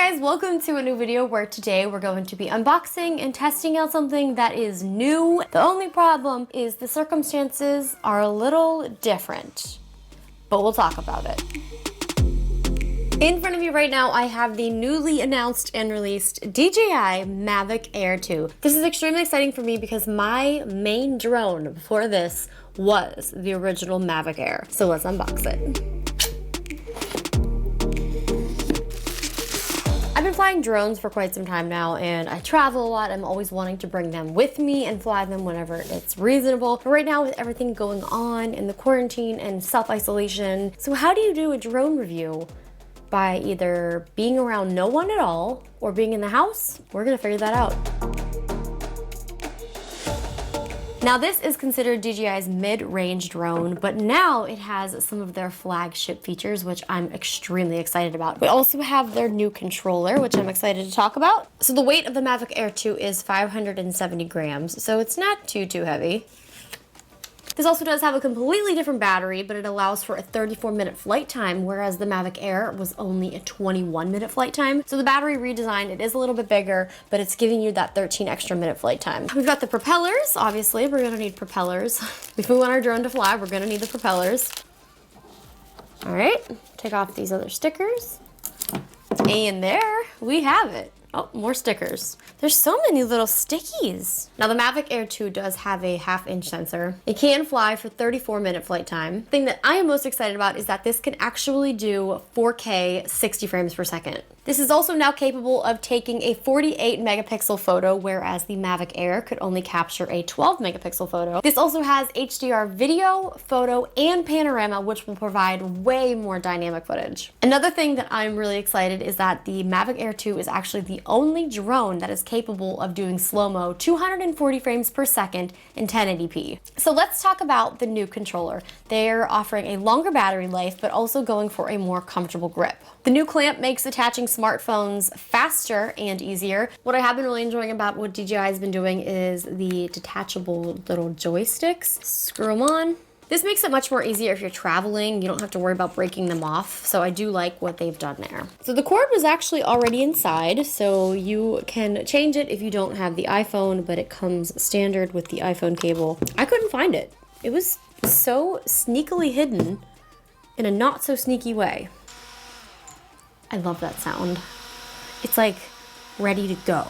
guys, welcome to a new video where today we're going to be unboxing and testing out something that is new. The only problem is the circumstances are a little different, but we'll talk about it. In front of you right now, I have the newly announced and released DJI Mavic Air 2. This is extremely exciting for me because my main drone before this was the original Mavic Air. So let's unbox it. I've been flying drones for quite some time now, and I travel a lot. I'm always wanting to bring them with me and fly them whenever it's reasonable. But right now, with everything going on in the quarantine and self-isolation, so how do you do a drone review? By either being around no one at all or being in the house? We're gonna figure that out. Now this is considered DJI's mid-range drone, but now it has some of their flagship features, which I'm extremely excited about. We also have their new controller, which I'm excited to talk about. So the weight of the Mavic Air 2 is 570 grams, so it's not too heavy. This also does have a completely different battery, but it allows for a 34-minute flight time, whereas the Mavic Air was only a 21-minute flight time. So the battery redesign, it is a little bit bigger, but it's giving you that 13 extra minute flight time. We've got the propellers. Obviously, we're gonna need propellers. If we want our drone to fly, we're gonna need the propellers. All right, take off these other stickers. And there we have it. Oh, more stickers. There's so many little stickies. Now the Mavic Air 2 does have a 1/2-inch sensor. It can fly for 34-minute flight time. The thing that I am most excited about is that this can actually do 4K 60 frames per second. This is also now capable of taking a 48 megapixel photo, whereas the Mavic Air could only capture a 12 megapixel photo. This also has HDR video, photo, and panorama, which will provide way more dynamic footage. Another thing that I'm really excited is that the Mavic Air 2 is actually the only drone that is capable of doing slow-mo 240 frames per second in 1080p. So let's talk about the new controller. They're offering a longer battery life, but also going for a more comfortable grip. The new clamp makes attaching smartphones faster and easier. What I have been really enjoying about what DJI has been doing is the detachable little joysticks. Screw them on. This makes it much more easier if you're traveling. You don't have to worry about breaking them off. So I do like what they've done there. So the cord was actually already inside, so you can change it if you don't have the iPhone, but it comes standard with the iPhone cable. I couldn't find it. It was so sneakily hidden in a not so sneaky way. I love that sound. It's like ready to go.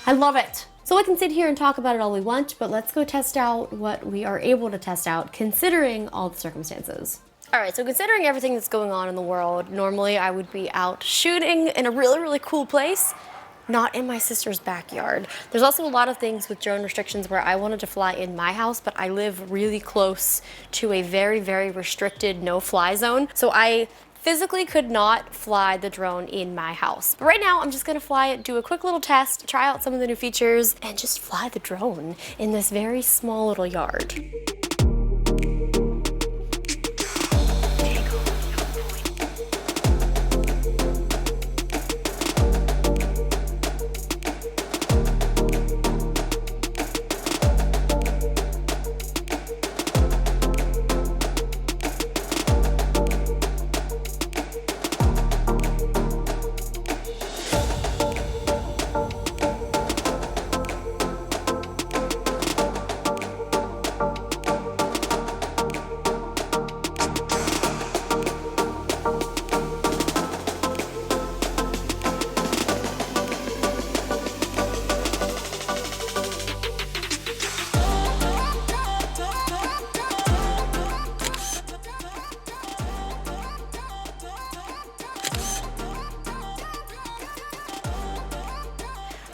I love it. So I can sit here and talk about it all we want, but let's go test out what we are able to test out considering all the circumstances. All right, so considering everything that's going on in the world, normally I would be out shooting in a really cool place, not in my sister's backyard. There's also a lot of things with drone restrictions where I wanted to fly in my house, but I live really close to a very restricted no-fly zone. So I physically could not fly the drone in my house. But right now, I'm just gonna fly it, do a quick little test, try out some of the new features, and just fly the drone in this very small little yard.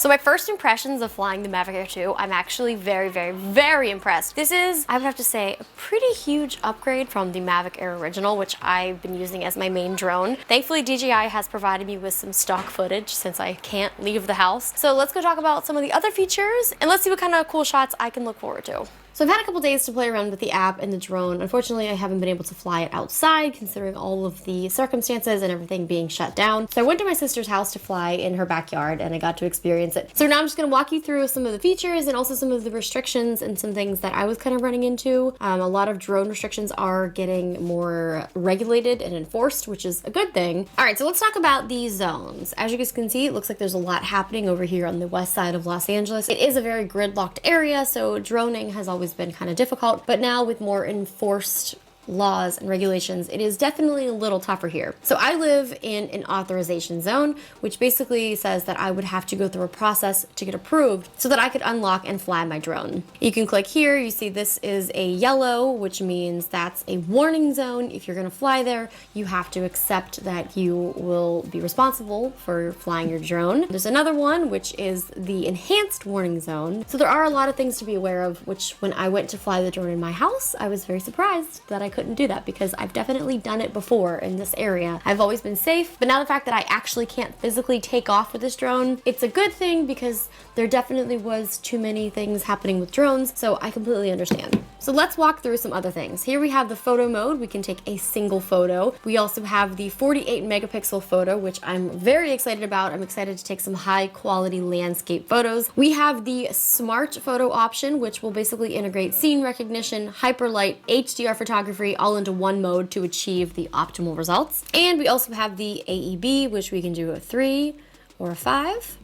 So my first impressions of flying the Mavic Air 2, I'm actually very impressed. This is, I would have to say, a pretty huge upgrade from the Mavic Air original, which I've been using as my main drone. Thankfully, DJI has provided me with some stock footage since I can't leave the house. So let's go talk about some of the other features and let's see what kind of cool shots I can look forward to. So I've had a couple days to play around with the app and the drone. Unfortunately, I haven't been able to fly it outside considering all of the circumstances and everything being shut down. So I went to my sister's house to fly in her backyard and I got to experience it. So now I'm just gonna walk you through some of the features and also some of the restrictions and some things that I was kind of running into. A lot of drone restrictions are getting more regulated and enforced, which is a good thing. All right, so let's talk about these zones. As you guys can see, it looks like there's a lot happening over here on the west side of Los Angeles. It is a very gridlocked area, so droning has always been kind of difficult, but now with more enforced laws and regulations, it is definitely a little tougher here. So I live in an authorization zone, which basically says that I would have to go through a process to get approved so that I could unlock and fly my drone. You can click here, you see this is a yellow, which means that's a warning zone. If you're gonna fly there, you have to accept that you will be responsible for flying your drone. There's another one, which is the enhanced warning zone. So there are a lot of things to be aware of, which when I went to fly the drone in my house, I was very surprised that I couldn't do that because I've definitely done it before in this area. I've always been safe, but now the fact that I actually can't physically take off with this drone, it's a good thing because there definitely was too many things happening with drones, so I completely understand. So let's walk through some other things. Here we have the photo mode. We can take a single photo. We also have the 48 megapixel photo, which I'm very excited about. I'm excited to take some high quality landscape photos. We have the smart photo option, which will basically integrate scene recognition, hyperlight, HDR photography, all into one mode to achieve the optimal results. And we also have the AEB, which we can do a 3 or a 5.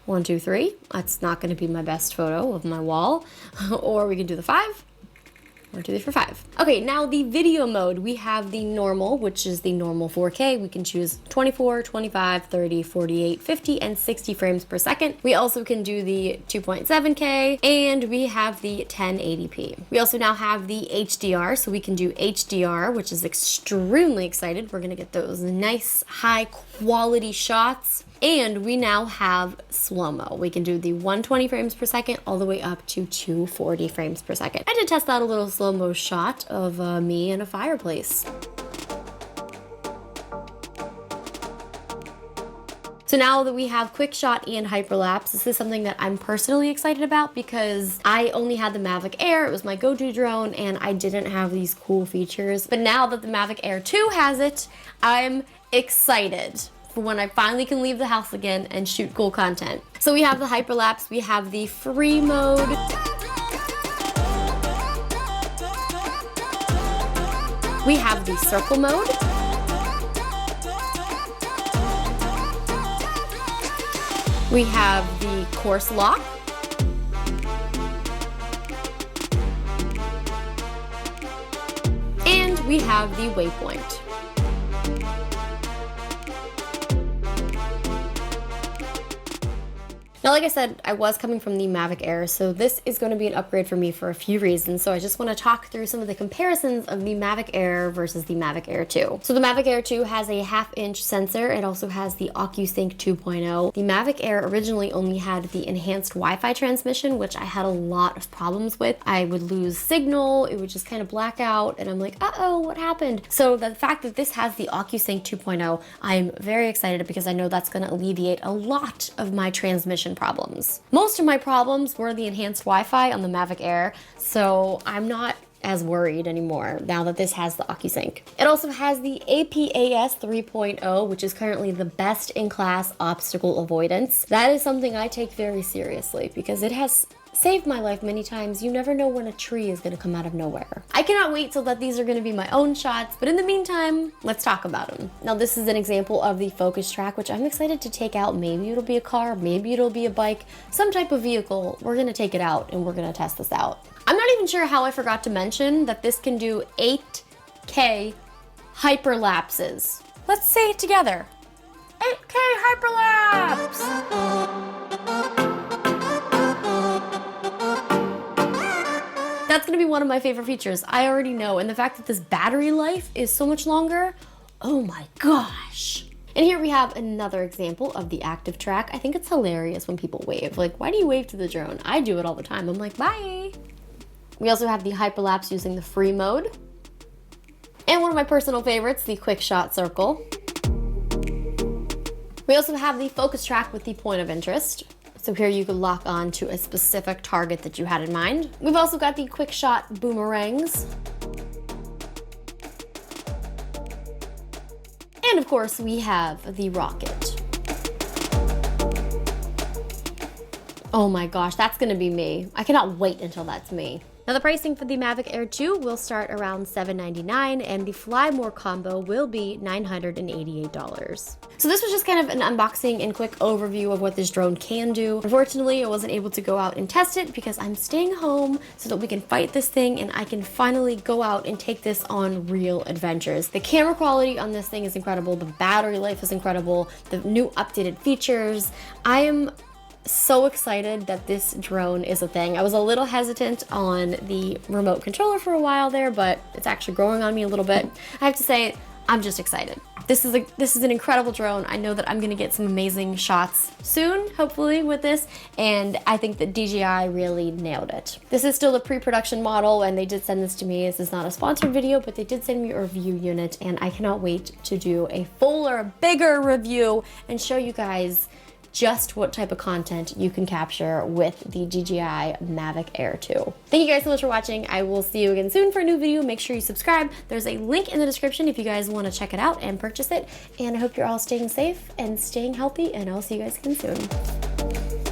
1, 2, 3. That's not going to be my best photo of my wall. Or we can do the 5. 1, 2, 3, 4, 5. Okay, now the video mode. We have the normal, which is the normal 4K. We can choose 24, 25, 30, 48, 50, and 60 frames per second. We also can do the 2.7K, and we have the 1080p. We also now have the HDR, so we can do HDR, which is extremely excited. We're gonna get those nice, high quality shots. And we now have slow-mo. We can do the 120 frames per second all the way up to 240 frames per second. I did test out a little slow-mo shot of me in a fireplace. So now that we have quick shot and hyperlapse, this is something that I'm personally excited about because I only had the Mavic Air, it was my go-to drone, and I didn't have these cool features. But now that the Mavic Air 2 has it, I'm excited for when I finally can leave the house again and shoot cool content. So we have the hyperlapse, we have the free mode. We have the circle mode. We have the course lock. And we have the waypoint. Now, like I said, I was coming from the Mavic Air, so this is going to be an upgrade for me for a few reasons. So I just want to talk through some of the comparisons of the Mavic Air versus the Mavic Air 2. So the Mavic Air 2 has a 1/2-inch sensor. It also has the OcuSync 2.0. The Mavic Air originally only had the enhanced Wi-Fi transmission, which I had a lot of problems with. I would lose signal, it would just kind of black out, and I'm like, uh-oh, what happened? So the fact that this has the OcuSync 2.0, I'm very excited because I know that's going to alleviate a lot of my transmission problems. Most of my problems were the enhanced Wi-Fi on the Mavic Air, so I'm not as worried anymore now that this has the OcuSync. It also has the APAS 3.0, which is currently the best in class obstacle avoidance. That is something I take very seriously because it has saved my life many times. You never know when a tree is going to come out of nowhere. I cannot wait till that these are going to be my own shots, but in the meantime, let's talk about them. Now this is an example of the focus track, which I'm excited to take out. Maybe it'll be a car, maybe it'll be a bike, some type of vehicle. We're going to take it out and we're going to test this out. I'm not even sure how I forgot to mention that this can do 8K hyperlapses. Let's say it together. 8K hyperlapse! That's gonna be one of my favorite features. I already know, and the fact that this battery life is so much longer, oh my gosh. And here we have another example of the active track. I think it's hilarious when people wave. Like, why do you wave to the drone? I do it all the time. I'm like, bye. We also have the hyperlapse using the free mode. And one of my personal favorites, the quick shot circle. We also have the focus track with the point of interest. So here you could lock on to a specific target that you had in mind. We've also got the quick shot boomerangs. And of course, we have the rocket. Oh my gosh, that's gonna be me. I cannot wait until that's me. Now the pricing for the Mavic Air 2 will start around $799 and the Fly More combo will be $988. So this was just kind of an unboxing and quick overview of what this drone can do. Unfortunately, I wasn't able to go out and test it because I'm staying home so that we can fight this thing and I can finally go out and take this on real adventures. The camera quality on this thing is incredible. The battery life is incredible. The new updated features. I am so excited that this drone is a thing. I was a little hesitant on the remote controller for a while there, but it's actually growing on me a little bit. I have to say, I'm just excited. This is an incredible drone. I know that I'm gonna get some amazing shots soon, hopefully, with this, and I think that DJI really nailed it. This is still a pre-production model, and they did send this to me. This is not a sponsored video, but they did send me a review unit, and I cannot wait to do a fuller, bigger review and show you guys just what type of content you can capture with the DJI Mavic Air 2. Thank you guys so much for watching. I will see you again soon for a new video. Make sure you subscribe. There's a link in the description if you guys want to check it out and purchase it. And I hope you're all staying safe and staying healthy, and I'll see you guys again soon.